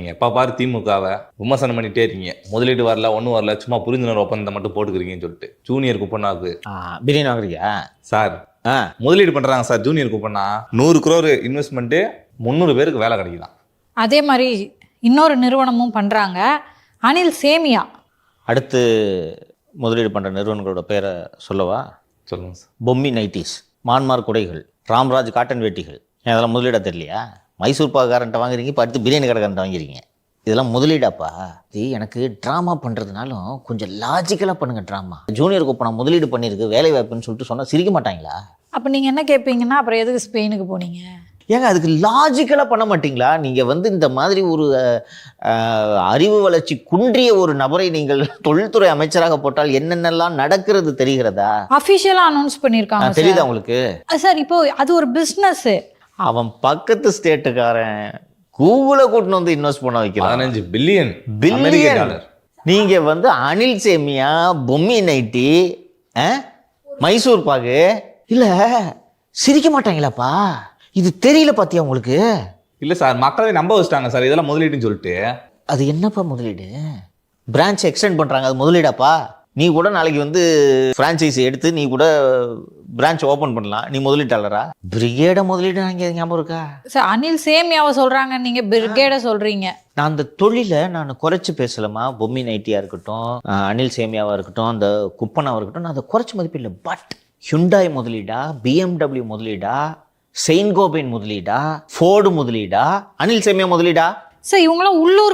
நீங்க எப்ப பாரு திமுகவை விமர்சனம் பண்ணிட்டே இருக்கீங்க. முதலீடு வரல, ஒன்றும் வரல, சும்மா புரிந்துணர்வு ஒப்பந்தம் மட்டும் போட்டுக்கிறீங்கன்னு சொல்லிட்டு. ஜூனியர் குப்பனாக்கு பிரியாணி வாங்குறியா சார் முதலீடு பண்றாங்க சார். ஜூனியர் குப்பனா 100 crore இன்வெஸ்ட்மெண்ட்டு 300 பேருக்கு வேலை கிடைக்குதான். அதே மாதிரி இன்னொரு நிறுவனமும் பண்ணுறாங்க, அனில் சேமியா. அடுத்து முதலீடு பண்ணுற நிறுவனங்களோட பேரை சொல்லவா? சொல்லுங்க சார். பொம்மி நைட்டிஸ், மான்மார் குடைகள், ராம்ராஜ் காட்டன் வேட்டிகள். ஏன் அதெல்லாம் முதலீடாக தெரியலையா? மைசூர் பாக்காரன்ட்ட வாங்குறீங்க, இப்போ அடுத்து பிரியாணி கடைக்காரன்ட்ட வாங்கிறீங்க. இதெல்லாம் முதலீடாப்பா. இது எனக்கு ட்ராமா பண்ணுறதுனாலும் கொஞ்சம் லாஜிக்கலாக பண்ணுங்க ட்ராமா. ஜூனியர் குப்பனா முதலீடு பண்ணியிருக்கு வேலை வாய்ப்புன்னு சொல்லிட்டு சொன்னால் சிரிக்க மாட்டாங்களா? அப்போ நீங்கள் என்ன கேட்பீங்கன்னா, அப்புறம் எதுக்கு ஸ்பெயினுக்கு போனீங்க? ஏங்க அதுக்கு லாஜிக்கலாக பண்ண மாட்டிங்களா? நீங்கள் இந்த மாதிரி ஒரு அறிவு வளர்ச்சி குன்றிய ஒரு நபரை நீங்கள் தொழில்துறை அமைச்சராக போட்டால் என்னென்னலாம் நடக்கிறது தெரிகிறதா? அஃபிஷியலாக அனௌன்ஸ் பண்ணியிருக்காங்க. தெரியுதா உங்களுக்கு? சார் இப்போ அது ஒரு பிஸ்னஸ்ஸு. அவன் பக்கத்து ஸ்டேட்டுக்காரன் கூகுளை கூட்டின்னு வந்து இன்வெஸ்ட் பண்ண வைக்கிறான். 15 பில்லியன் டாலர். நீங்கள் அனில் சேமியா, பொம்மி நைட்டி, மைசூர் பாகு, இல்லை சிரிக்க மாட்டாங்களாப்பா? இது தெரியல பாத்தியா உங்களுக்கு? இல்ல சார், மக்களே நம்ப வச்சிட்டாங்க சார் இதெல்லாம் முதலீடுன்னு சொல்லிட்டு. அது என்னப்பா முதலீடு? பிரான்ச் எக்ஸ்டெண்ட் பண்றாங்க, அது முதலீடாப்பா? நீ கூட நாளைக்கு பிரான்ச்சைஸி எடுத்து நீ கூட பிரான்ச் ஓபன் பண்ணலாம். நீ முதலீட்டாளரா? பிரிகேட முதலீடு நாங்கள் ஞாபகம் இருக்கா? சார் அனில் சேமியாவை சொல்றாங்க, நீங்க பிரிகேட சொல்றீங்க. நான் அந்த தொழிலை நான் குறைச்சி பேசலாமா? பொம்மி நைட்டியா இருக்கட்டும், அனில் சேமியாவா இருக்கட்டும், அந்த குப்பனாவா இருக்கட்டும், நான் அதை குறைச்சி மதிப்பு இல்லை. பட் ஹுண்டாய் முதலீடா, BMW முதலீடா, செயின்கோபைன் முதலீடா, ஃபோர்டு முதலீடா, அனில் சேமியா முதலீடா? சார் இவங்களாம் உள்ளூர்